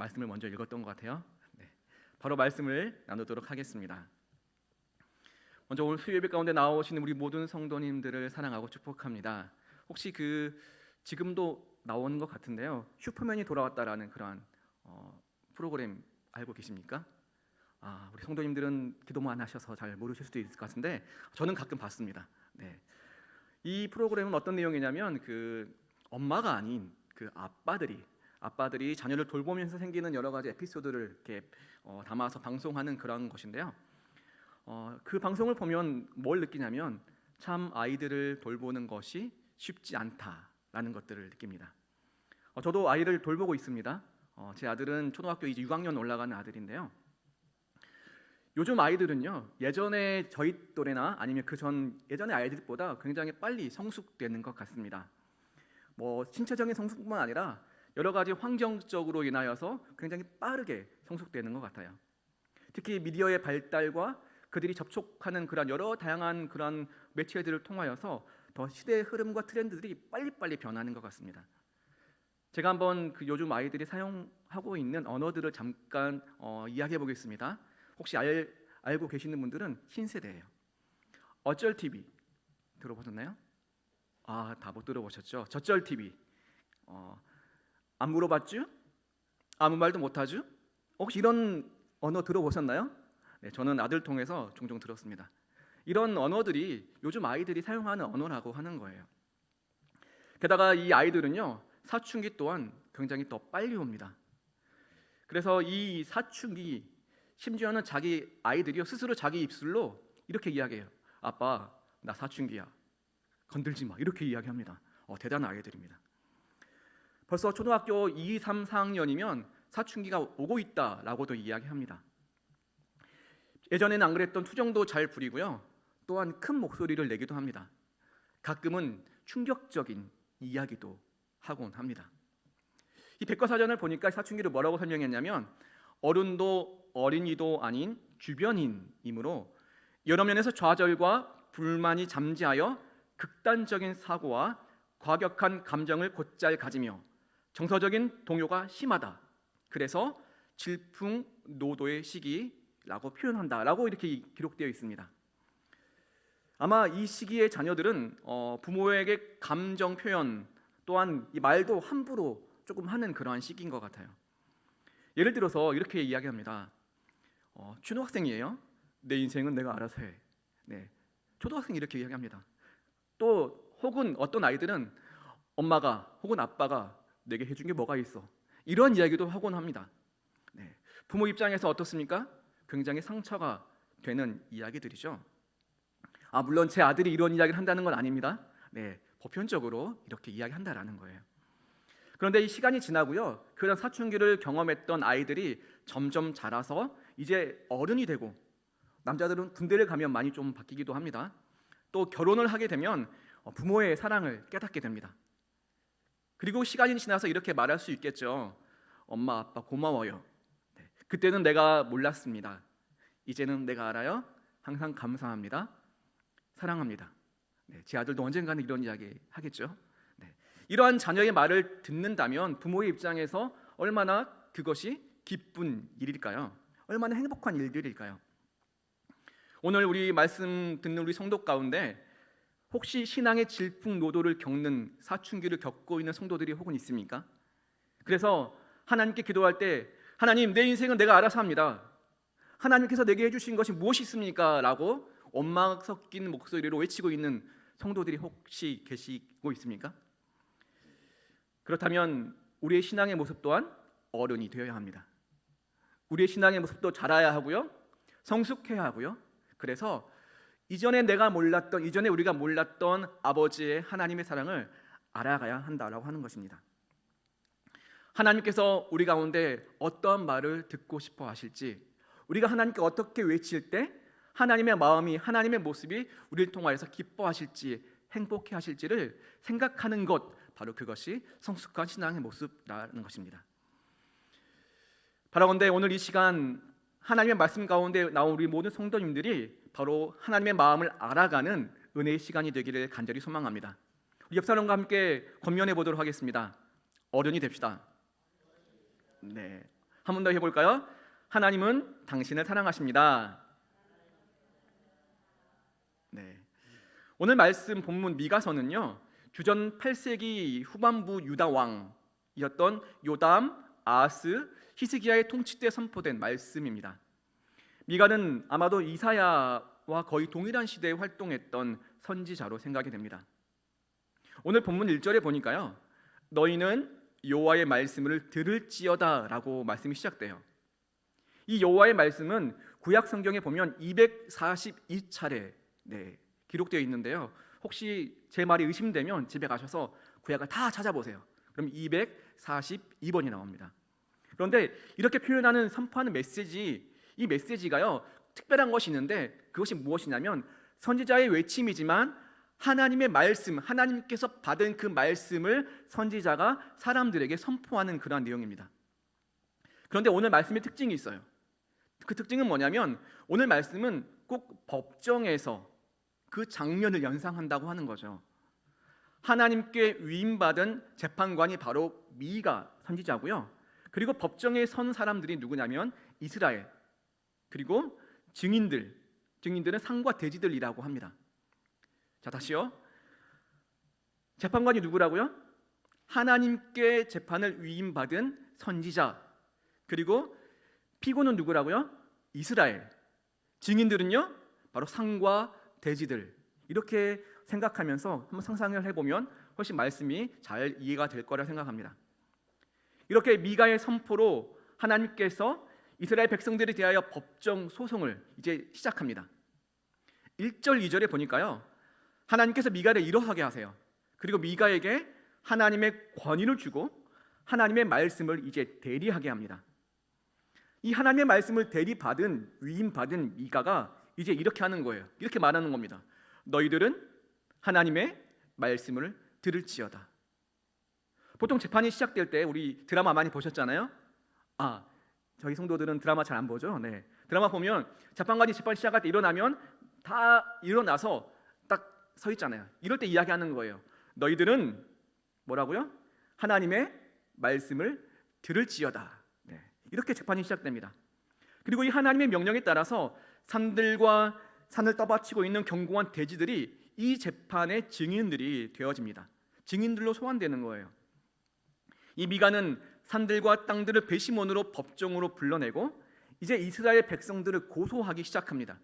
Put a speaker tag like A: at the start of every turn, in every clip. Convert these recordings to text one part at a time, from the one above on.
A: 말씀을 먼저 읽었던 것 같아요. 네, 바로 말씀을 나누도록 하겠습니다. 먼저 오늘 수요예배 가운데 나오시는 우리 모든 성도님들을 사랑하고 축복합니다. 혹시 지금도 나오는 것 같은데요, 슈퍼맨이 돌아왔다라는 그러한 프로그램 알고 계십니까? 우리 성도님들은 기도만 하셔서 잘 모르실 수도 있을 것 같은데 저는 가끔 봤습니다. 네. 이 프로그램은 어떤 내용이냐면 엄마가 아닌 아빠들이 자녀를 돌보면서 생기는 여러 가지 에피소드를 이렇게 담아서 방송하는 그런 것인데요. 그 방송을 보면 뭘 느끼냐면 참 아이들을 돌보는 것이 쉽지 않다라는 것들을 느낍니다. 저도 아이를 돌보고 있습니다. 제 아들은 초등학교 이제 6학년 올라가는 아들인데요. 요즘 아이들은요, 예전에 저희 또래나 아니면 예전의 아이들보다 굉장히 빨리 성숙되는 것 같습니다. 신체적인 성숙뿐만 아니라 여러 가지 환경적으로 인하여서 굉장히 빠르게 성숙되는 것 같아요. 특히 미디어의 발달과 그들이 접촉하는 그런 여러 다양한 그런 매체들을 통하여서 더 시대의 흐름과 트렌드들이 빨리빨리 변하는 것 같습니다. 제가 한번 요즘 아이들이 사용하고 있는 언어들을 잠깐 이야기해 보겠습니다. 혹시 알고 계시는 분들은 신세대예요. 어쩔 TV 들어보셨나요? 다 못 들어보셨죠? 저쩔 TV 안 물어봤죠? 아무 말도 못하죠? 혹시 이런 언어 들어보셨나요? 네, 저는 아들 통해서 종종 들었습니다. 이런 언어들이 요즘 아이들이 사용하는 언어라고 하는 거예요. 게다가 이 아이들은요, 사춘기 또한 굉장히 더 빨리 옵니다. 그래서 이 사춘기, 심지어는 자기 아이들이요, 스스로 자기 입술로 이렇게 이야기해요. 아빠, 나 사춘기야, 건들지 마, 이렇게 이야기합니다. 대단한 아이들입니다. 벌써 초등학교 2, 3, 4학년이면 사춘기가 오고 있다라고도 이야기합니다. 예전에는 안 그랬던 투정도 잘 부리고요, 또한 큰 목소리를 내기도 합니다. 가끔은 충격적인 이야기도 하곤 합니다. 이 백과사전을 보니까 사춘기를 뭐라고 설명했냐면 어른도 어린이도 아닌 주변인이므로 여러 면에서 좌절과 불만이 잠재하여 극단적인 사고와 과격한 감정을 곧잘 가지며 정서적인 동요가 심하다. 그래서 질풍노도의 시기라고 표현한다라고 이렇게 기록되어 있습니다. 아마 이 시기의 자녀들은 부모에게 감정 표현 또한 이 말도 함부로 조금 하는 그러한 시기인 것 같아요. 예를 들어서 이렇게 이야기합니다. 초등학생이에요. 내 인생은 내가 알아서 해. 네, 초등학생이 이렇게 이야기합니다. 또 혹은 어떤 아이들은 엄마가 혹은 아빠가 내게 해준 게 뭐가 있어, 이런 이야기도 하곤 합니다. 네, 부모 입장에서 어떻습니까? 굉장히 상처가 되는 이야기들이죠. 물론 제 아들이 이런 이야기를 한다는 건 아닙니다. 네, 보편적으로 이렇게 이야기한다라는 거예요. 그런데 이 시간이 지나고요, 그런 사춘기를 경험했던 아이들이 점점 자라서 이제 어른이 되고, 남자들은 군대를 가면 많이 좀 바뀌기도 합니다. 또 결혼을 하게 되면 부모의 사랑을 깨닫게 됩니다. 그리고 시간이 지나서 이렇게 말할 수 있겠죠. 엄마 아빠 고마워요. 네, 그때는 내가 몰랐습니다. 이제는 내가 알아요. 항상 감사합니다. 사랑합니다. 네, 제 아들도 언젠가는 이런 이야기 하겠죠. 네, 이러한 자녀의 말을 듣는다면 부모의 입장에서 얼마나 그것이 기쁜 일일까요? 얼마나 행복한 일들일까요? 오늘 우리 말씀 듣는 우리 성도 가운데 혹시 신앙의 질풍노도를 겪는 사춘기를 겪고 있는 성도들이 혹은 있습니까? 그래서 하나님께 기도할 때 하나님, 내 인생은 내가 알아서 합니다. 하나님께서 내게 해주신 것이 무엇이 있습니까? 라고 원망 섞인 목소리로 외치고 있는 성도들이 혹시 계시고 있습니까? 그렇다면 우리의 신앙의 모습 또한 어른이 되어야 합니다. 우리의 신앙의 모습도 자라야 하고요, 성숙해야 하고요. 그래서 이전에 우리가 몰랐던 아버지의 하나님의 사랑을 알아가야 한다라고 하는 것입니다. 하나님께서 우리 가운데 어떤 말을 듣고 싶어 하실지, 우리가 하나님께 어떻게 외칠 때 하나님의 마음이, 하나님의 모습이 우리를 통하여서 기뻐하실지 행복해 하실지를 생각하는 것, 바로 그것이 성숙한 신앙의 모습이라는 것입니다. 바라건대 오늘 이 시간 하나님의 말씀 가운데 나온 우리 모든 성도님들이 바로 하나님의 마음을 알아가는 은혜의 시간이 되기를 간절히 소망합니다. 우리 옆 사람과 함께 권면해 보도록 하겠습니다. 어른이 됩시다. 네, 한 번 더 해볼까요? 하나님은 당신을 사랑하십니다. 네. 오늘 말씀 본문 미가서는요, 주전 8세기 후반부 유다 왕이었던 요담, 아하스, 히스기야의 통치 때 선포된 말씀입니다. 미가는 아마도 이사야와 거의 동일한 시대에 활동했던 선지자로 생각이 됩니다. 오늘 본문 1절에 보니까요, 너희는 여호와의 말씀을 들을지어다 라고 말씀이 시작돼요. 이 여호와의 말씀은 구약 성경에 보면 242차례 기록되어 있는데요, 혹시 제 말이 의심되면 집에 가셔서 구약을 다 찾아보세요. 그럼 242번이 나옵니다. 그런데 이렇게 표현하는, 선포하는 메시지, 이 메시지가요 특별한 것이 있는데, 그것이 무엇이냐면 선지자의 외침이지만 하나님의 말씀, 하나님께서 받은 그 말씀을 선지자가 사람들에게 선포하는 그러한 내용입니다. 그런데 오늘 말씀의 특징이 있어요. 그 특징은 뭐냐면 오늘 말씀은 꼭 법정에서 그 장면을 연상한다고 하는 거죠. 하나님께 위임받은 재판관이 바로 미가 선지자고요, 그리고 법정에 선 사람들이 누구냐면 이스라엘, 그리고 증인들은 상과 대지들이라고 합니다. 자, 다시요. 재판관이 누구라고요? 하나님께 재판을 위임받은 선지자, 그리고 피고는 누구라고요? 이스라엘, 증인들은요 바로 상과 대지들. 이렇게 생각하면서 한번 상상을 해보면 훨씬 말씀이 잘 이해가 될 거라 생각합니다. 이렇게 미가의 선포로 하나님께서 이스라엘 백성들에 대하여 법정 소송을 이제 시작합니다. 1절 2절에 보니까요, 하나님께서 미가를 이러하게 하세요. 그리고 미가에게 하나님의 권위를 주고 하나님의 말씀을 이제 대리하게 합니다. 이 하나님의 말씀을 대리받은, 위임받은 미가가 이제 이렇게 하는 거예요. 이렇게 말하는 겁니다. 너희들은 하나님의 말씀을 들을지어다. 보통 재판이 시작될 때 우리 드라마 많이 보셨잖아요. 저희 성도들은 드라마 잘 안 보죠. 네. 드라마 보면 재판관이 재판 시작할 때 일어나면 다 일어나서 딱 서 있잖아요. 이럴 때 이야기하는 거예요. 너희들은 뭐라고요? 하나님의 말씀을 들을지어다. 네. 이렇게 재판이 시작됩니다. 그리고 이 하나님의 명령에 따라서 산들과 산을 떠받치고 있는 견고한 대지들이 이 재판의 증인들이 되어집니다. 증인들로 소환되는 거예요. 이 미가는 산들과 땅들을 배심원으로 법정으로 불러내고 이제 이스라엘 백성들을 고소하기 시작합니다.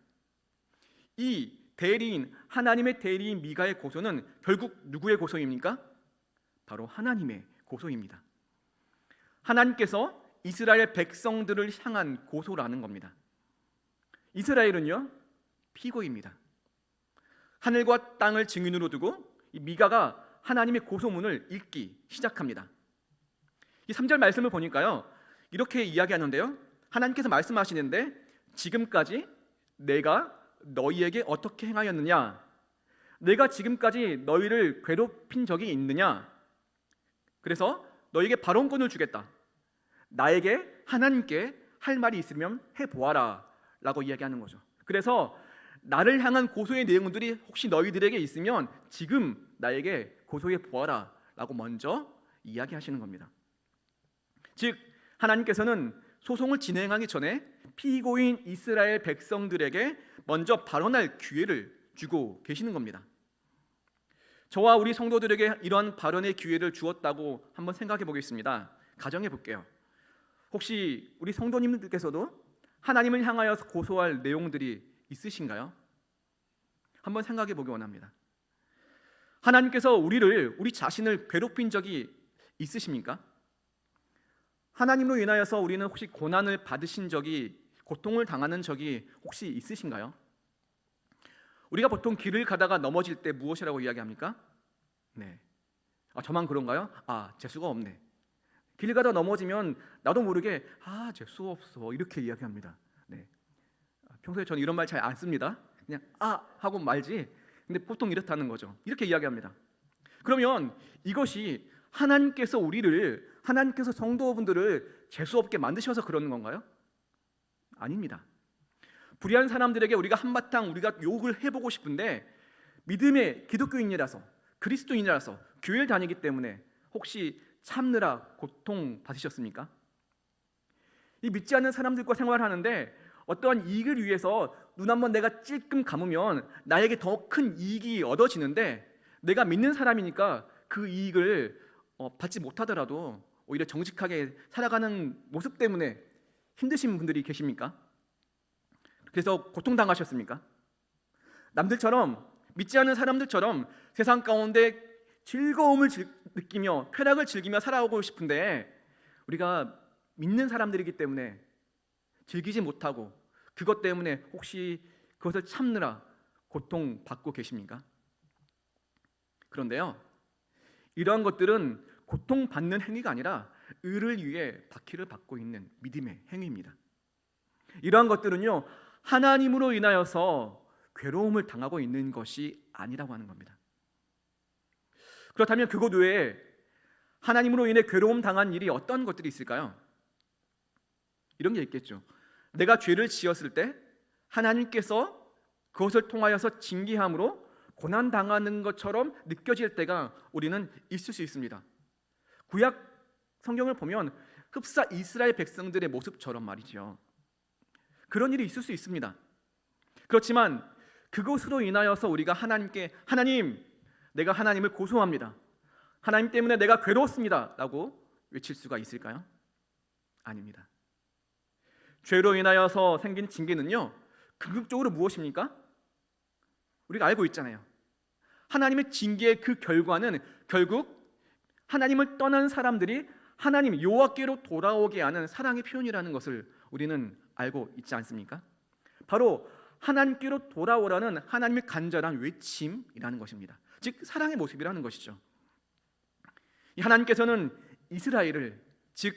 A: 이 대리인, 하나님의 대리인 미가의 고소는 결국 누구의 고소입니까? 바로 하나님의 고소입니다. 하나님께서 이스라엘 백성들을 향한 고소라는 겁니다. 이스라엘은요 피고입니다. 하늘과 땅을 증인으로 두고 이 미가가 하나님의 고소문을 읽기 시작합니다. 이 3절 말씀을 보니까요 이렇게 이야기하는데요, 하나님께서 말씀하시는데 지금까지 내가 너희에게 어떻게 행하였느냐? 내가 지금까지 너희를 괴롭힌 적이 있느냐? 그래서 너희에게 발언권을 주겠다. 나에게, 하나님께 할 말이 있으면 해보아라 라고 이야기하는 거죠. 그래서 나를 향한 고소의 내용들이 혹시 너희들에게 있으면 지금 나에게 고소해 보아라 라고 먼저 이야기하시는 겁니다. 즉 하나님께서는 소송을 진행하기 전에 피고인 이스라엘 백성들에게 먼저 발언할 기회를 주고 계시는 겁니다. 저와 우리 성도들에게 이러한 발언의 기회를 주었다고 한번 생각해 보겠습니다. 가정해 볼게요. 혹시 우리 성도님들께서도 하나님을 향하여 고소할 내용들이 있으신가요? 한번 생각해 보기 원합니다. 하나님께서 우리 자신을 괴롭힌 적이 있으십니까? 하나님으로 인하여서 우리는 혹시 고난을 받으신 적이, 고통을 당하는 적이 혹시 있으신가요? 우리가 보통 길을 가다가 넘어질 때 무엇이라고 이야기합니까? 네. 저만 그런가요? 재수가 없네. 길 가다 넘어지면 나도 모르게 재수 없어 이렇게 이야기합니다. 네. 평소에 저는 이런 말 잘 안 씁니다. 그냥 하고 말지. 근데 보통 이렇다는 거죠. 이렇게 이야기합니다. 그러면 이것이 하나님께서 하나님께서 성도분들을 재수 없게 만드셔서 그러는 건가요? 아닙니다. 불의한 사람들에게 우리가 한바탕 욕을 해보고 싶은데 믿음의 기독교인이라서, 그리스도인이라서 교회를 다니기 때문에 혹시 참느라 고통 받으셨습니까? 이 믿지 않는 사람들과 생활하는데 어떠한 이익을 위해서 눈 한번 내가 찔끔 감으면 나에게 더 큰 이익이 얻어지는데, 내가 믿는 사람이니까 그 이익을 받지 못하더라도 오히려 정직하게 살아가는 모습 때문에 힘드신 분들이 계십니까? 그래서 고통당하셨습니까? 남들처럼, 믿지 않는 사람들처럼 세상 가운데 즐거움을 느끼며 쾌락을 즐기며 살아오고 싶은데, 우리가 믿는 사람들이기 때문에 즐기지 못하고 그것 때문에 혹시 그것을 참느라 고통받고 계십니까? 그런데요, 이러한 것들은 고통받는 행위가 아니라 의를 위해 박해를 받고 있는 믿음의 행위입니다. 이러한 것들은요, 하나님으로 인하여서 괴로움을 당하고 있는 것이 아니라고 하는 겁니다. 그렇다면 그것 외에 하나님으로 인해 괴로움 당한 일이 어떤 것들이 있을까요? 이런 게 있겠죠. 내가 죄를 지었을 때 하나님께서 그것을 통하여서 징계함으로 고난 당하는 것처럼 느껴질 때가 우리는 있을 수 있습니다. 구약 성경을 보면 흡사 이스라엘 백성들의 모습처럼 말이죠. 그런 일이 있을 수 있습니다. 그렇지만 그것으로 인하여서 우리가 하나님께, 하나님, 내가 하나님을 고소합니다, 하나님 때문에 내가 괴로웠습니다 라고 외칠 수가 있을까요? 아닙니다. 죄로 인하여서 생긴 징계는요, 궁극적으로 무엇입니까? 우리가 알고 있잖아요. 하나님의 징계의 그 결과는 결국 하나님을 떠난 사람들이 하나님 여호와께로 돌아오게 하는 사랑의 표현이라는 것을 우리는 알고 있지 않습니까? 바로 하나님께로 돌아오라는 하나님의 간절한 외침이라는 것입니다. 즉 사랑의 모습이라는 것이죠. 하나님께서는 이스라엘을, 즉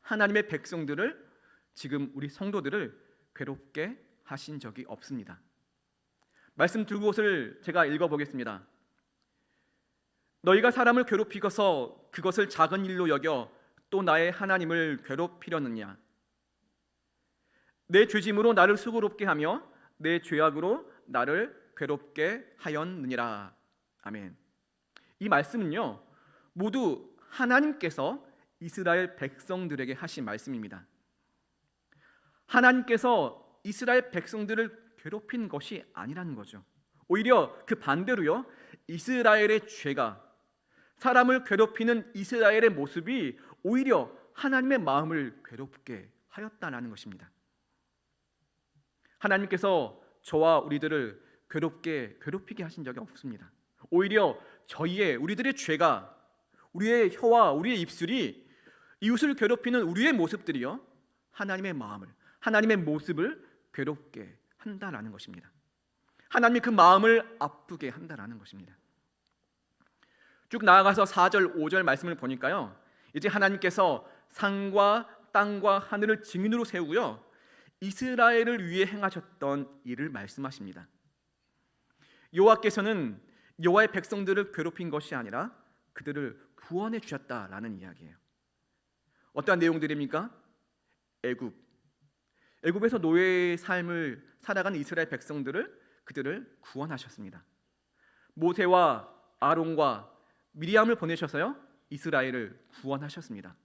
A: 하나님의 백성들을, 지금 우리 성도들을 괴롭게 하신 적이 없습니다. 말씀 두 곳을 제가 읽어보겠습니다. 너희가 사람을 괴롭히고서 그것을 작은 일로 여겨 또 나의 하나님을 괴롭히려느냐? 내 죄짐으로 나를 수고롭게 하며 내 죄악으로 나를 괴롭게 하였느니라. 아멘. 이 말씀은요, 모두 하나님께서 이스라엘 백성들에게 하신 말씀입니다. 하나님께서 이스라엘 백성들을 괴롭힌 것이 아니라는 거죠. 오히려 그 반대로요, 이스라엘의 죄가, 사람을 괴롭히는 이스라엘의 모습이 오히려 하나님의 마음을 괴롭게 하였다는 것입니다. 하나님께서 저와 우리들을 괴롭히게 하신 적이 없습니다. 오히려 우리들의 죄가, 우리의 혀와 우리의 입술이 이웃을 괴롭히는 우리의 모습들이요, 하나님의 마음을, 하나님의 모습을 괴롭게 한다라는 것입니다. 하나님이 그 마음을 아프게 한다라는 것입니다. 쭉 나아가서 4절, 5절 말씀을 보니까요, 이제 하나님께서 산과 땅과 하늘을 증인으로 세우고요, 이스라엘을 위해 행하셨던 일을 말씀하십니다. 여호와께서는 여호와의 백성들을 괴롭힌 것이 아니라 그들을 구원해 주셨다라는 이야기예요. 어떠한 내용들입니까? 애굽에서 노예의 삶을 살아가는 이스라엘 백성들을, 그들을 구원하셨습니다. 모세와 아론과 미리암을 보내셔서요, 이스라엘을 구원하셨습니다.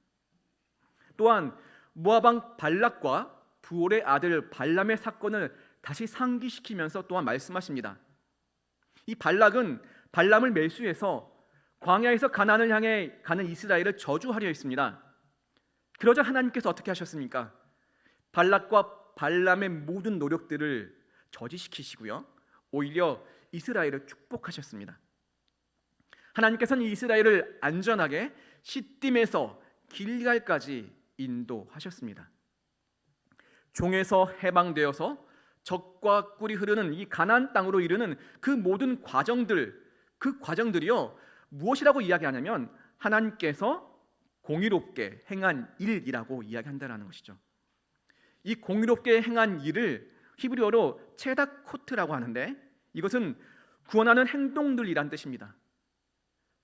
A: 또한 모압 왕 발락과 부올의 아들 발람의 사건을 다시 상기시키면서 또한 말씀하십니다. 이 발락은 발람을 매수해서 광야에서 가나안을 향해 가는 이스라엘을 저주하려 했습니다. 그러자 하나님께서 어떻게 하셨습니까? 발락과 발람의 모든 노력들을 저지시키시고요, 오히려 이스라엘을 축복하셨습니다. 하나님께서는 이스라엘을 안전하게 시딤에서 길갈까지 인도하셨습니다. 종에서 해방되어서 젖과 꿀이 흐르는 이 가나안 땅으로 이르는 그 모든 과정들이요, 무엇이라고 이야기하냐면 하나님께서 공의롭게 행한 일이라고 이야기한다는 것이죠. 이 공의롭게 행한 일을 히브리어로 체다코트라고 하는데, 이것은 구원하는 행동들이란 뜻입니다.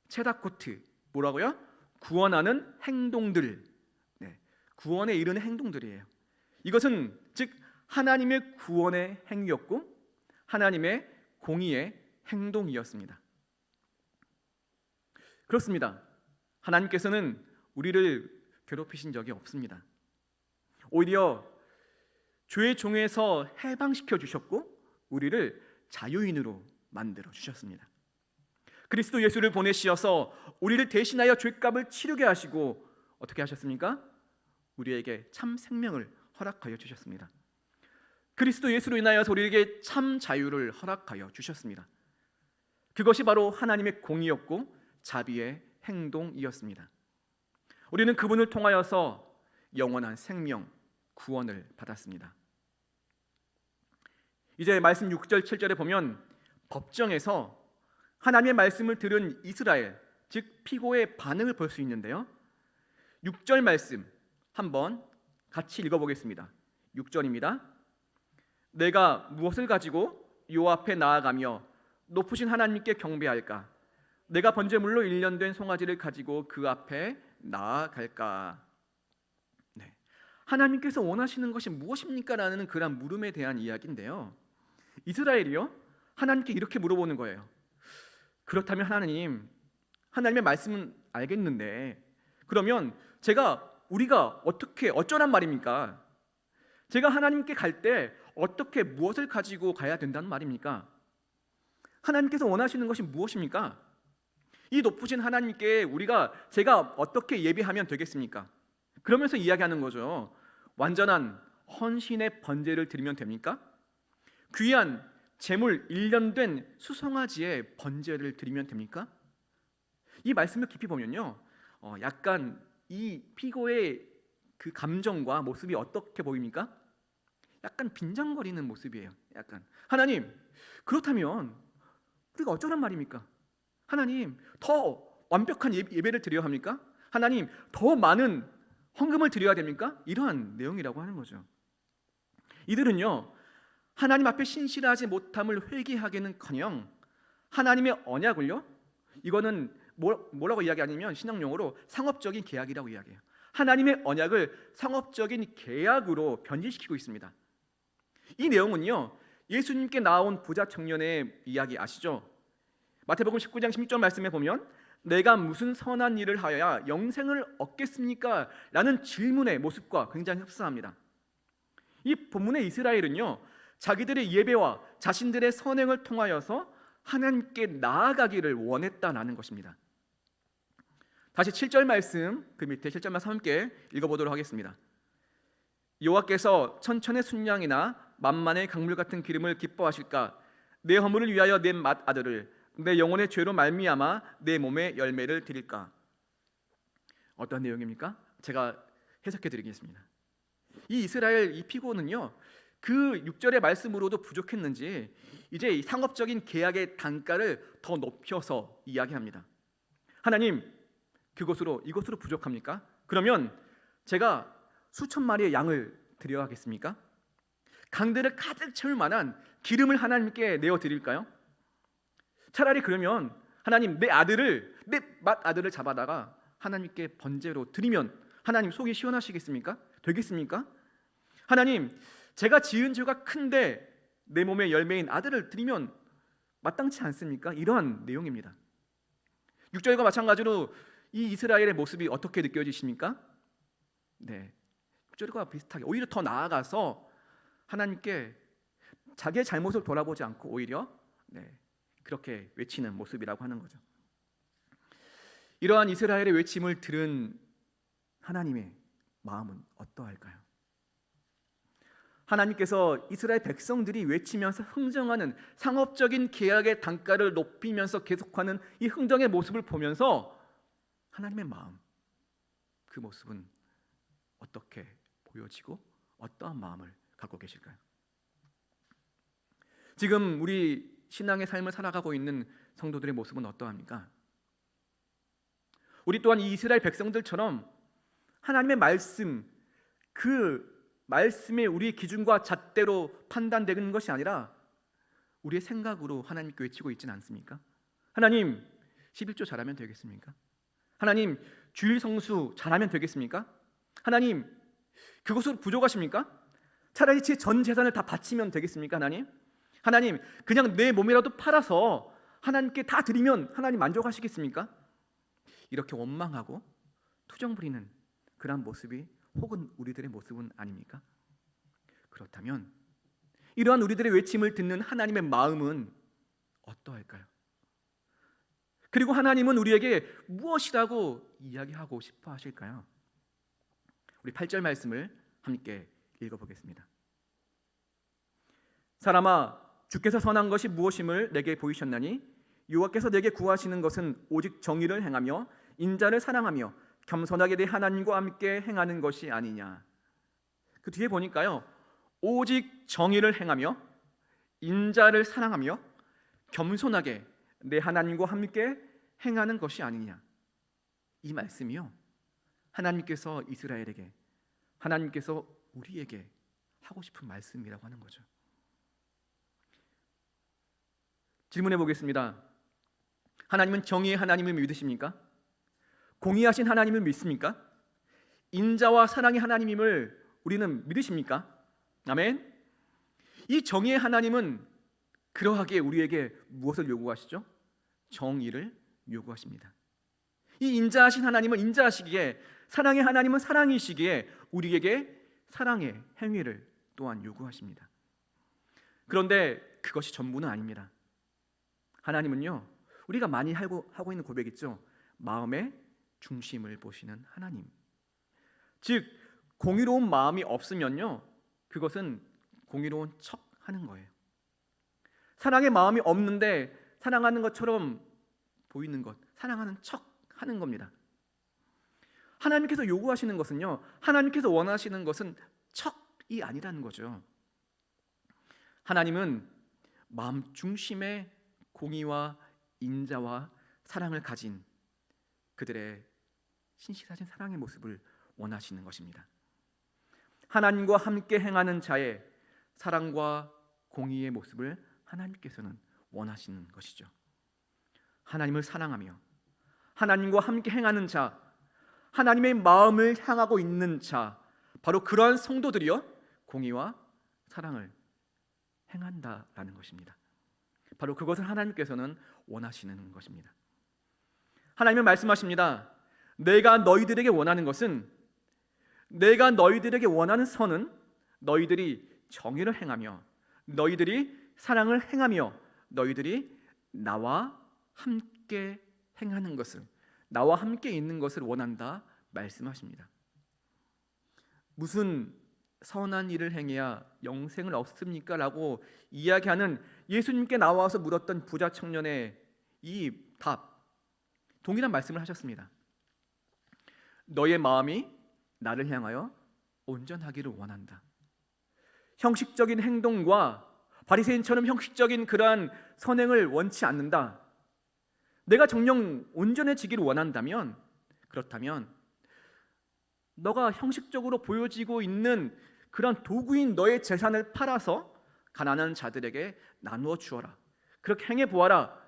A: 체다코트, 뭐라고요? 구원하는 행동들, 구원에 이르는 행동들이에요. 이것은 즉 하나님의 구원의 행위였고 하나님의 공의의 행동이었습니다. 그렇습니다. 하나님께서는 우리를 괴롭히신 적이 없습니다. 오히려 죄의 종에서 해방시켜 주셨고 우리를 자유인으로 만들어 주셨습니다. 그리스도 예수를 보내시어서 우리를 대신하여 죄값을 치르게 하시고 어떻게 하셨습니까? 우리에게 참 생명을 허락하여 주셨습니다. 그리스도 예수로 인하여서 우리에게 참 자유를 허락하여 주셨습니다. 그것이 바로 하나님의 공의였고 자비의 행동이었습니다. 우리는 그분을 통하여서 영원한 생명, 구원을 받았습니다. 이제 말씀 6절, 7절에 보면 법정에서 하나님의 말씀을 들은 이스라엘, 즉 피고의 반응을 볼 수 있는데요. 6절 말씀 한번 같이 읽어보겠습니다. 6절입니다. 내가 무엇을 가지고 요 앞에 나아가며 높으신 하나님께 경배할까? 내가 번제물로 일련된 송아지를 가지고 그 앞에 나아갈까? 네. 하나님께서 원하시는 것이 무엇입니까? 라는 그런 물음에 대한 이야기인데요. 이스라엘이요? 하나님께 이렇게 물어보는 거예요. 그렇다면 하나님, 하나님의 말씀은 알겠는데 그러면 우리가 어떻게 어쩌란 말입니까? 제가 하나님께 갈 때 어떻게 무엇을 가지고 가야 된다는 말입니까? 하나님께서 원하시는 것이 무엇입니까? 이 높으신 하나님께 제가 어떻게 예배하면 되겠습니까? 그러면서 이야기하는 거죠. 완전한 헌신의 번제를 드리면 됩니까? 귀한 제물 일련된 수송아지의 번제를 드리면 됩니까? 이 말씀을 깊이 보면요, 약간 이 피고의 그 감정과 모습이 어떻게 보입니까? 약간 빈정거리는 모습이에요. 약간 하나님, 그렇다면 우리가 어쩌란 말입니까? 하나님, 더 완벽한 예배를 드려야 합니까? 하나님, 더 많은 헌금을 드려야 됩니까? 이러한 내용이라고 하는 거죠. 이들은요, 하나님 앞에 신실하지 못함을 회개하기는커녕 하나님의 언약을요, 이거는 뭐라고 이야기하냐면 신앙용어로 상업적인 계약이라고 이야기해요. 하나님의 언약을 상업적인 계약으로 변질시키고 있습니다. 이 내용은요, 예수님께 나온 부자 청년의 이야기 아시죠? 마태복음 19장 16절 말씀에 보면 내가 무슨 선한 일을 하여야 영생을 얻겠습니까? 라는 질문의 모습과 굉장히 흡사합니다. 이 본문의 이스라엘은요, 자기들의 예배와 자신들의 선행을 통하여서 하나님께 나아가기를 원했다라는 것입니다. 다시 7절 말씀, 그 밑에 7절 말씀 함께 읽어보도록 하겠습니다. 여호와께서 천천의 순양이나 만만의 강물 같은 기름을 기뻐하실까? 내 허물을 위하여 내 맏아들을, 내 영혼의 죄로 말미암아 내 몸에 열매를 드릴까? 어떤 내용입니까? 제가 해석해 드리겠습니다. 이 이스라엘 이 피고는요, 그 6절의 말씀으로도 부족했는지 이제 이 상업적인 계약의 단가를 더 높여서 이야기합니다. 하나님, 이것으로 부족합니까? 그러면 제가 수천 마리의 양을 드려야 하겠습니까? 강들을 가득 채울 만한 기름을 하나님께 내어 드릴까요? 차라리 그러면 하나님, 내 맏아들을 잡아다가 하나님께 번제로 드리면 하나님 속이 시원하시겠습니까? 되겠습니까? 하나님, 제가 지은 죄가 큰데 내 몸의 열매인 아들을 드리면 마땅치 않습니까? 이러한 내용입니다. 6절과 마찬가지로 이 이스라엘의 모습이 어떻게 느껴지십니까? 네, 6절과 비슷하게 오히려 더 나아가서 하나님께 자기의 잘못을 돌아보지 않고 오히려 그렇게 외치는 모습이라고 하는 거죠. 이러한 이스라엘의 외침을 들은 하나님의 마음은 어떠할까요? 하나님께서 이스라엘 백성들이 외치면서 흥정하는 상업적인 계약의 단가를 높이면서 계속하는 이 흥정의 모습을 보면서 하나님의 마음, 그 모습은 어떻게 보여지고 어떠한 마음을 갖고 계실까요? 지금 우리 신앙의 삶을 살아가고 있는 성도들의 모습은 어떠합니까? 우리 또한 이 이스라엘 백성들처럼 하나님의 말씀, 그 말씀에 우리의 기준과 잣대로 판단되는 것이 아니라 우리의 생각으로 하나님께 외치고 있지는 않습니까? 하나님, 11조 잘하면 되겠습니까? 하나님, 주일 성수 잘하면 되겠습니까? 하나님, 그것으로 부족하십니까? 차라리 제 전 재산을 다 바치면 되겠습니까? 하나님, 그냥 내 몸이라도 팔아서 하나님께 다 드리면 하나님 만족하시겠습니까? 이렇게 원망하고 투정 부리는 그런 모습이 혹은 우리들의 모습은 아닙니까? 그렇다면 이러한 우리들의 외침을 듣는 하나님의 마음은 어떠할까요? 그리고 하나님은 우리에게 무엇이라고 이야기하고 싶어 하실까요? 우리 8절 말씀을 함께 읽어보겠습니다. 사람아, 주께서 선한 것이 무엇임을 내게 보이셨나니 여호와께서 내게 구하시는 것은 오직 정의를 행하며 인자를 사랑하며 겸손하게 내 하나님과 함께 행하는 것이 아니냐. 그 뒤에 보니까요, 오직 정의를 행하며 인자를 사랑하며 겸손하게 내 하나님과 함께 행하는 것이 아니냐. 이 말씀이요, 하나님께서 이스라엘에게, 하나님께서 우리에게 하고 싶은 말씀이라고 하는 거죠. 질문해 보겠습니다. 하나님은 정의의 하나님을 믿으십니까? 공의하신 하나님을 믿습니까? 인자와 사랑의 하나님임을 우리는 믿으십니까? 아멘. 이 정의의 하나님은 그러하기에 우리에게 무엇을 요구하시죠? 정의를 요구하십니다. 이 인자하신 하나님은 인자하시기에, 사랑의 하나님은 사랑이시기에 우리에게 사랑의 행위를 또한 요구하십니다. 그런데 그것이 전부는 아닙니다. 하나님은요, 우리가 많이 하고 있는 고백 있죠. 마음의 중심을 보시는 하나님. 즉, 공의로운 마음이 없으면요, 그것은 공의로운 척 하는 거예요. 사랑의 마음이 없는데 사랑하는 것처럼 보이는 것, 사랑하는 척 하는 겁니다. 하나님께서 요구하시는 것은요, 하나님께서 원하시는 것은 척이 아니라는 거죠. 하나님은 마음 중심의 공의와 인자와 사랑을 가진 그들의 신실하신 사랑의 모습을 원하시는 것입니다. 하나님과 함께 행하는 자의 사랑과 공의의 모습을 하나님께서는 원하시는 것이죠. 하나님을 사랑하며 하나님과 함께 행하는 자, 하나님의 마음을 향하고 있는 자, 바로 그러한 성도들이요, 공의와 사랑을 행한다라는 것입니다. 바로 그것을 하나님께서는 원하시는 것입니다. 하나님은 말씀하십니다. 내가 너희들에게 원하는 것은, 내가 너희들에게 원하는 선은 너희들이 정의를 행하며 너희들이 사랑을 행하며 너희들이 나와 함께 행하는 것을, 나와 함께 있는 것을 원한다 말씀하십니다. 무슨 선한 일을 행해야 영생을 얻습니까? 라고 이야기하는 예수님께 나와서 물었던 부자 청년의 이 답, 동일한 말씀을 하셨습니다. 너의 마음이 나를 향하여 온전하기를 원한다. 형식적인 행동과 바리새인처럼 형식적인 그러한 선행을 원치 않는다. 내가 정녕 온전해지기를 원한다면, 그렇다면 너가 형식적으로 보여지고 있는 그런 도구인 너의 재산을 팔아서 가난한 자들에게 나누어 주어라. 그렇게 행해 보아라.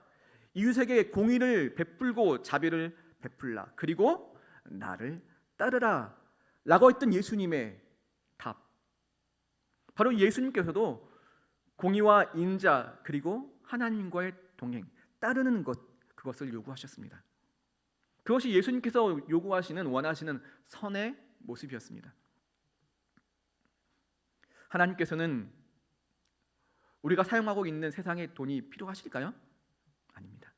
A: 이웃에게 공의를 베풀고 자비를 베풀라. 그리고 나를 따르라 라고 했던 예수님의 답, 바로 예수님께서도 공의와 인자 그리고 하나님과의 동행, 따르는 것, 그것을 요구하셨습니다. 그것이 예수님께서 요구하시는, 원하시는 선의 모습이었습니다. 하나님께서는 우리가 사용하고 있는 세상의 돈이 필요하실까요? 아닙니다.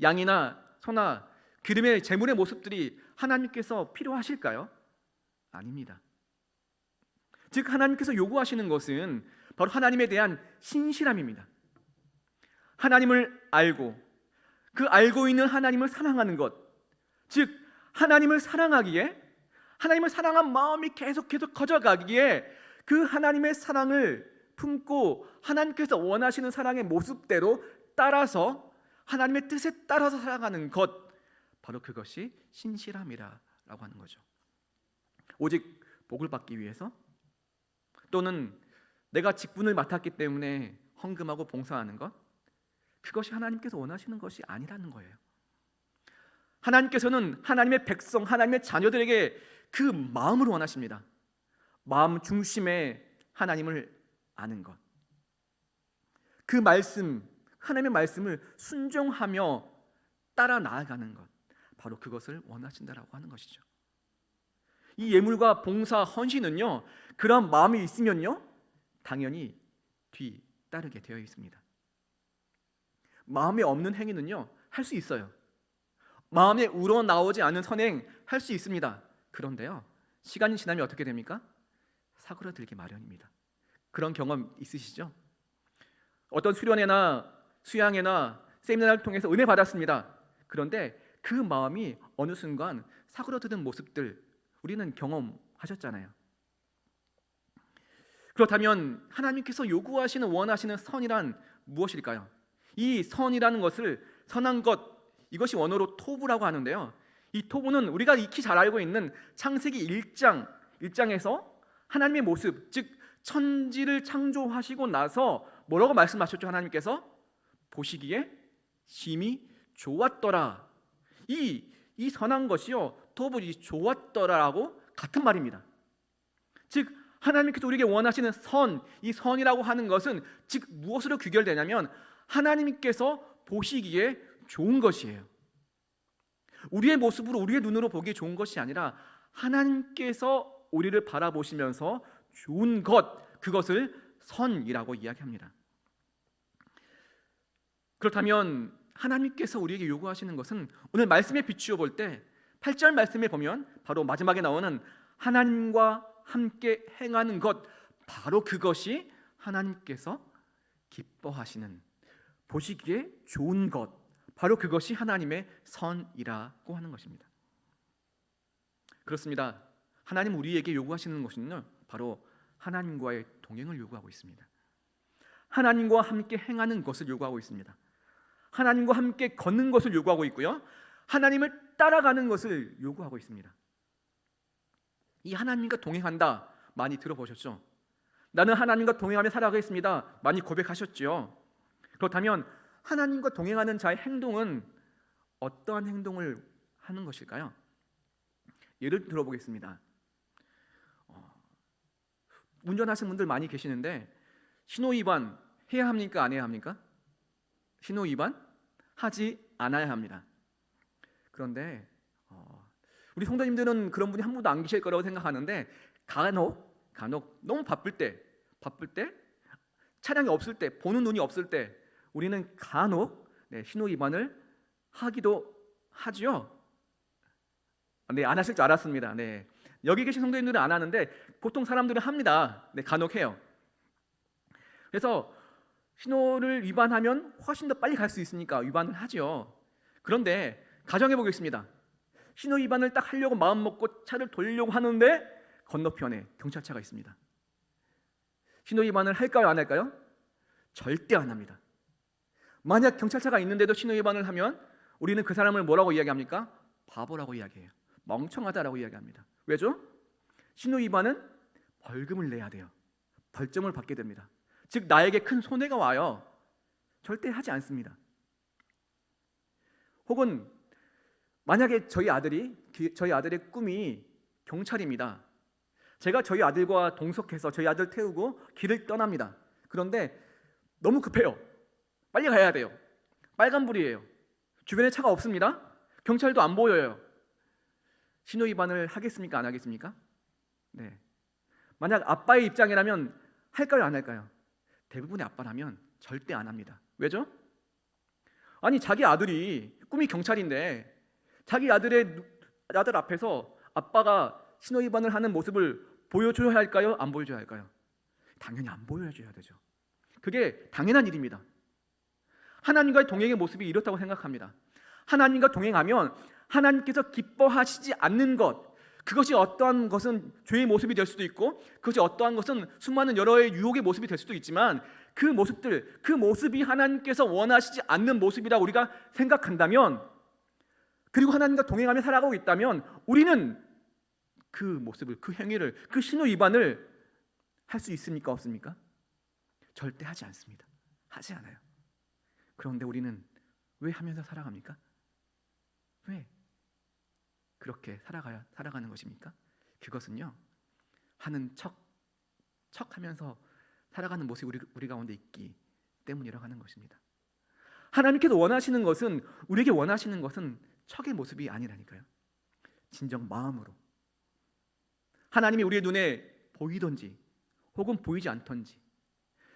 A: 양이나 소나 기름의 제물의 모습들이 하나님께서 필요하실까요? 아닙니다. 즉, 하나님께서 요구하시는 것은 바로 하나님에 대한 신실함입니다. 하나님을 알고 그 알고 있는 하나님을 사랑하는 것, 즉 하나님을 사랑하기에, 하나님을 사랑한 마음이 계속해서 커져가기에 그 하나님의 사랑을 품고 하나님께서 원하시는 사랑의 모습대로 따라서 하나님의 뜻에 따라서 살아가는 것, 바로 그것이 신실함이라고 하는 거죠. 오직 복을 받기 위해서, 또는 내가 직분을 맡았기 때문에 헌금하고 봉사하는 것, 그것이 하나님께서 원하시는 것이 아니라는 거예요. 하나님께서는 하나님의 백성, 하나님의 자녀들에게 그 마음을 원하십니다. 마음 중심에 하나님을 아는 것, 그 말씀, 하나님의 말씀을 순종하며 따라 나아가는 것, 바로 그것을 원하신다라고 하는 것이죠. 이 예물과 봉사, 헌신은요, 그런 마음이 있으면요, 당연히 뒤따르게 되어 있습니다. 마음에 없는 행위는요, 할 수 있어요. 마음에 우러나오지 않은 선행 할 수 있습니다. 그런데요, 시간이 지나면 어떻게 됩니까? 사그라들기 마련입니다. 그런 경험 있으시죠? 어떤 수련회나 수양회나 세미나를 통해서 은혜 받았습니다. 그런데 그 마음이 어느 순간 사그라드는 모습들 우리는 경험하셨잖아요. 그렇다면 하나님께서 요구하시는 원하시는 선이란 무엇일까요? 이 선이라는 것을 선한 것, 이것이 원어로 토부라고 하는데요, 이 토부는 우리가 익히 잘 알고 있는 창세기 1장에서 하나님의 모습, 즉 천지를 창조하시고 나서 뭐라고 말씀하셨죠? 하나님께서 보시기에 심히 좋았더라. 이 선한 것이요, 토부, 이 좋았더라라고 같은 말입니다. 즉 하나님께서 우리에게 원하시는 선, 이 선이라고 하는 것은 즉 무엇으로 귀결되냐면 하나님께서 보시기에 좋은 것이에요. 우리의 모습으로 우리의 눈으로 보기에 좋은 것이 아니라 하나님께서 우리를 바라보시면서 좋은 것, 그것을 선이라고 이야기합니다. 그렇다면 하나님께서 우리에게 요구하시는 것은 오늘 말씀에 비추어 볼 때 8절 말씀에 보면 바로 마지막에 나오는 하나님과 함께 행하는 것, 바로 그것이 하나님께서 기뻐하시는, 보시기에 좋은 것, 바로 그것이 하나님의 선이라고 하는 것입니다. 그렇습니다. 하나님 우리에게 요구하시는 것은요, 바로 하나님과의 동행을 요구하고 있습니다. 하나님과 함께 행하는 것을 요구하고 있습니다. 하나님과 함께 걷는 것을 요구하고 있고요, 하나님을 따라가는 것을 요구하고 있습니다. 이 하나님과 동행한다, 많이 들어보셨죠? 나는 하나님과 동행하며 살아가겠습니다, 많이 고백하셨죠? 그렇다면 하나님과 동행하는 자의 행동은 어떠한 행동을 하는 것일까요? 예를 들어보겠습니다. 운전하시는 분들 많이 계시는데 신호위반 해야 합니까? 안 해야 합니까? 신호위반 하지 않아야 합니다. 그런데 우리 성도님들은 그런 분이 한 분도 안 계실 거라고 생각하는데 간혹 너무 바쁠 때 차량이 없을 때, 보는 눈이 없을 때 우리는 간혹 신호위반을 하기도 하죠. 네, 안 하실 줄 알았습니다. 네, 여기 계신 성도님들은 안 하는데 보통 사람들은 합니다. 네, 간혹 해요. 그래서 신호를 위반하면 훨씬 더 빨리 갈 수 있으니까 위반을 하죠. 그런데 가정해 보겠습니다. 신호 위반을 딱 하려고 마음 먹고 차를 돌리려고 하는데 건너편에 경찰차가 있습니다. 신호 위반을 할까요, 안 할까요? 절대 안 합니다. 만약 경찰차가 있는데도 신호 위반을 하면 우리는 그 사람을 뭐라고 이야기합니까? 바보라고 이야기해요. 멍청하다라고 이야기합니다. 왜죠? 신호 위반은 벌금을 내야 돼요. 벌점을 받게 됩니다. 즉 나에게 큰 손해가 와요. 절대 하지 않습니다. 혹은 만약에 저희 아들의 꿈이 경찰입니다. 제가 저희 아들과 동석해서 저희 아들 태우고 길을 떠납니다. 그런데 너무 급해요. 빨리 가야 돼요. 빨간불이에요. 주변에 차가 없습니다. 경찰도 안 보여요. 신호 위반을 하겠습니까? 안 하겠습니까? 네. 만약 아빠의 입장이라면 할까요? 안 할까요? 대부분의 아빠라면 절대 안 합니다. 왜죠? 아니 자기 아들이 꿈이 경찰인데 자기 아들 앞에서 아빠가 신호 위반을 하는 모습을 보여줘야 할까요? 안 보여줘야 할까요? 당연히 안 보여줘야 되죠. 그게 당연한 일입니다. 하나님과의 동행의 모습이 이렇다고 생각합니다. 하나님과 동행하면 하나님께서 기뻐하시지 않는 것, 그것이 어떠한 것은 죄의 모습이 될 수도 있고 그것이 어떠한 것은 수많은 여러의 유혹의 모습이 될 수도 있지만 그 모습이 하나님께서 원하시지 않는 모습이라고 우리가 생각한다면, 그리고 하나님과 동행하며 살아가고 있다면 우리는 그 모습을, 그 행위를, 그 신호 위반을 할 수 있습니까? 없습니까? 절대 하지 않습니다. 하지 않아요. 그런데 우리는 왜 하면서 살아갑니까? 왜 그렇게 살아가는 것입니까? 그것은요, 하는 척하면서 살아가는 모습이 우리 가운데 있기 때문이라고 하는 것입니다. 하나님께서 원하시는 것은, 우리에게 원하시는 것은 척의 모습이 아니라니까요. 진정 마음으로 하나님이 우리의 눈에 보이든지 혹은 보이지 않던지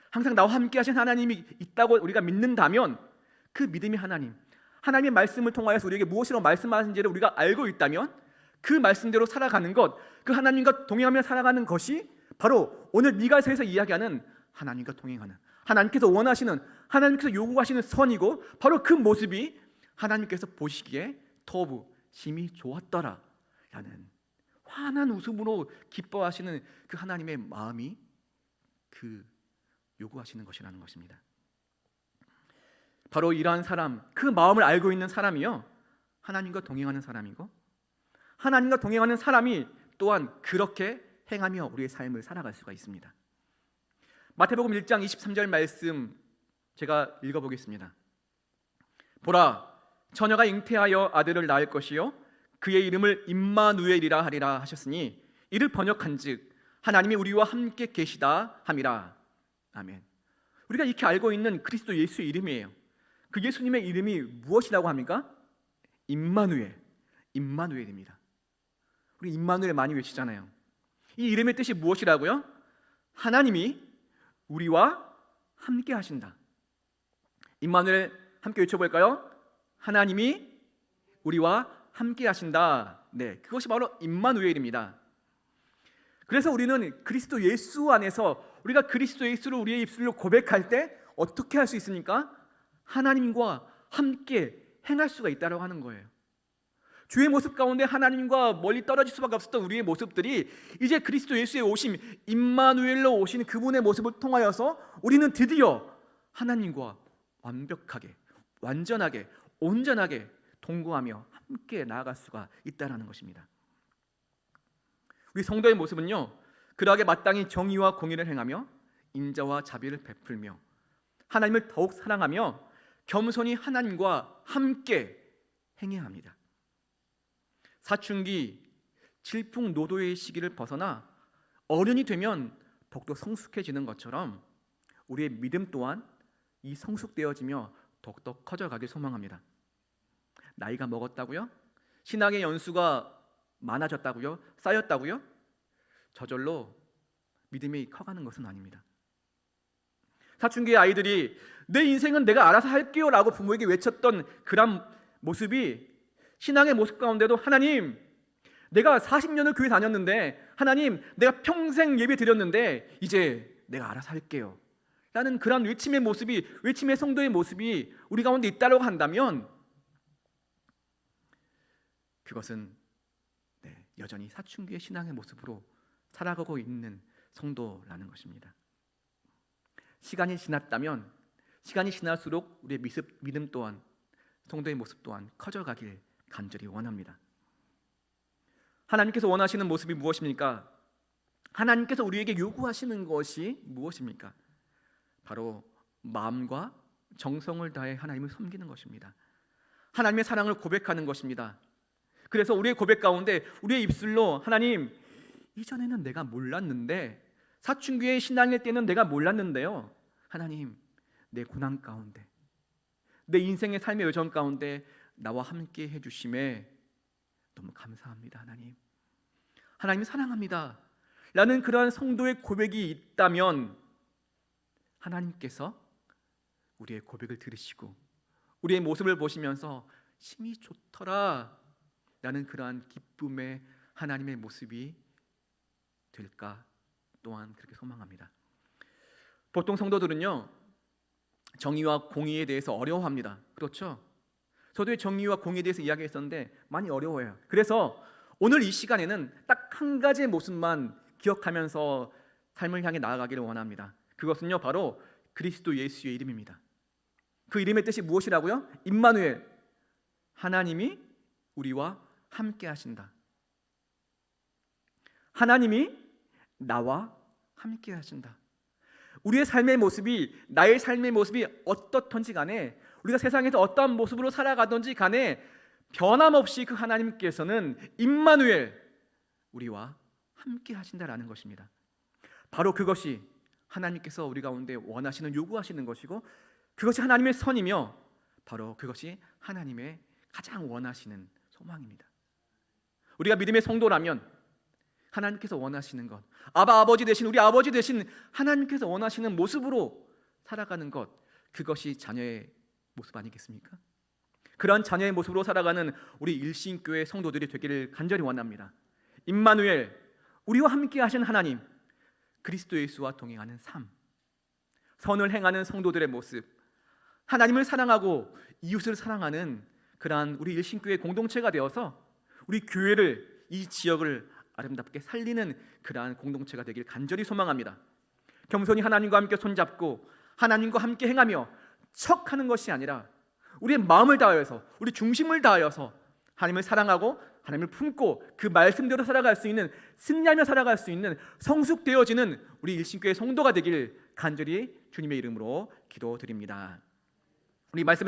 A: 항상 나와 함께 하신 하나님이 있다고 우리가 믿는다면, 그 믿음이 하나님의 말씀을 통하여서 우리에게 무엇이라고 말씀하신지를 우리가 알고 있다면 그 말씀대로 살아가는 것, 그 하나님과 동행하며 살아가는 것이 바로 오늘 미가서에서 이야기하는 하나님과 동행하는, 하나님께서 원하시는, 하나님께서 요구하시는 선이고, 바로 그 모습이 하나님께서 보시기에 터부 심히 좋았더라 라는 환한 웃음으로 기뻐하시는 그 하나님의 마음이 그 요구하시는 것이라는 것입니다. 바로 이러한 사람, 그 마음을 알고 있는 사람이요, 하나님과 동행하는 사람이고, 하나님과 동행하는 사람이 또한 그렇게 행하며 우리의 삶을 살아갈 수가 있습니다. 마태복음 1장 23절 말씀 제가 읽어보겠습니다. 보라, 처녀가 잉태하여 아들을 낳을 것이요 그의 이름을 임마누엘이라 하리라 하셨으니 이를 번역한즉 하나님이 우리와 함께 계시다 함이라. 아멘. 우리가 이렇게 알고 있는 그리스도 예수의 이름이에요. 그 예수님의 이름이 무엇이라고 합니까? 임마누엘입니다. 우리 임마누엘 많이 외치잖아요. 이 이름의 뜻이 무엇이라고요? 하나님이 우리와 함께 하신다. 임마누엘 함께 외쳐볼까요? 하나님이 우리와 함께 하신다. 네, 그것이 바로 임마누엘입니다. 그래서 우리는 그리스도 예수 안에서, 우리가 그리스도 예수를 우리의 입술로 고백할 때 어떻게 할 수 있습니까? 하나님과 함께 행할 수가 있다고 하는 거예요. 주의 모습 가운데 하나님과 멀리 떨어질 수밖에 없었던 우리의 모습들이 이제 그리스도 예수의 오심, 임마누엘로 오신 그분의 모습을 통하여서 우리는 드디어 하나님과 완벽하게, 완전하게, 온전하게 동거하며 함께 나아갈 수가 있다는 것입니다. 우리 성도의 모습은요, 그러하게 마땅히 정의와 공의를 행하며 인자와 자비를 베풀며 하나님을 더욱 사랑하며 겸손히 하나님과 함께 행해야 합니다. 사춘기, 질풍노도의 시기를 벗어나 어른이 되면 더욱더 성숙해지는 것처럼 우리의 믿음 또한 이 성숙되어지며 더욱더 커져가길 소망합니다. 나이가 먹었다고요? 신앙의 연수가 많아졌다고요? 쌓였다고요? 저절로 믿음이 커가는 것은 아닙니다. 사춘기의 아이들이 내 인생은 내가 알아서 할게요 라고 부모에게 외쳤던 그런 모습이 신앙의 모습 가운데도 하나님, 내가 40년을 교회 다녔는데, 하나님, 내가 평생 예배 드렸는데 이제 내가 알아서 할게요 라는 그런 외침의 모습이, 외침의 성도의 모습이 우리 가운데 있다고 한다면 그것은 여전히 사춘기의 신앙의 모습으로 살아가고 있는 성도라는 것입니다. 시간이 지났다면 시간이 지날수록 우리의 믿음 또한, 성도의 모습 또한 커져가길 간절히 원합니다. 하나님께서 원하시는 모습이 무엇입니까? 하나님께서 우리에게 요구하시는 것이 무엇입니까? 바로 마음과 정성을 다해 하나님을 섬기는 것입니다. 하나님의 사랑을 고백하는 것입니다. 그래서 우리의 고백 가운데 우리의 입술로 하나님, 이전에는 내가 몰랐는데, 사춘기의 신앙일 때는 내가 몰랐는데요, 하나님, 내 고난 가운데, 내 인생의 삶의 여정 가운데 나와 함께 해주심에 너무 감사합니다. 하나님 사랑합니다 라는 그러한 성도의 고백이 있다면 하나님께서 우리의 고백을 들으시고 우리의 모습을 보시면서 심히 좋더라 라는 그러한 기쁨의 하나님의 모습이 될까 또한 그렇게 소망합니다. 보통 성도들은요, 정의와 공의에 대해서 어려워합니다. 그렇죠? 저도 정의와 공의에 대해서 이야기했었는데 많이 어려워요. 그래서 오늘 이 시간에는 딱 한 가지의 모습만 기억하면서 삶을 향해 나아가기를 원합니다. 그것은요, 바로 그리스도 예수의 이름입니다. 그 이름의 뜻이 무엇이라고요? 임마누엘, 하나님이 우리와 함께 하신다. 하나님이 나와 함께 하신다. 우리의 삶의 모습이, 나의 삶의 모습이 어떻든지 간에, 우리가 세상에서 어떠한 모습으로 살아가든지 간에 변함없이 그 하나님께서는 임마누엘, 우리와 함께 하신다라는 것입니다. 바로 그것이 하나님께서 우리 가운데 원하시는, 요구하시는 것이고, 그것이 하나님의 선이며 바로 그것이 하나님의 가장 원하시는 소망입니다. 우리가 믿음의 성도라면 하나님께서 원하시는 것, 아버지 되신 우리 아버지 되신 하나님께서 원하시는 모습으로 살아가는 것, 그것이 자녀의 모습 아니겠습니까? 그런 자녀의 모습으로 살아가는 우리 일신교회 성도들이 되기를 간절히 원합니다. 임마누엘, 우리와 함께 하신 하나님, 그리스도 예수와 동행하는 삶, 선을 행하는 성도들의 모습, 하나님을 사랑하고 이웃을 사랑하는 그러한 우리 일신교회 공동체가 되어서 우리 교회를, 이 지역을 아름답게 살리는 그러한 공동체가 되길 간절히 소망합니다. 겸손히 하나님과 함께 손잡고 하나님과 함께 행하며 척하는 것이 아니라 우리의 마음을 다하여서, 우리 중심을 다하여서 하나님을 사랑하고 하나님을 품고 그 말씀대로 살아갈 수 있는, 승리하며 살아갈 수 있는 성숙되어지는 우리 일신교회 성도가 되길 간절히 주님의 이름으로 기도드립니다. 우리 말씀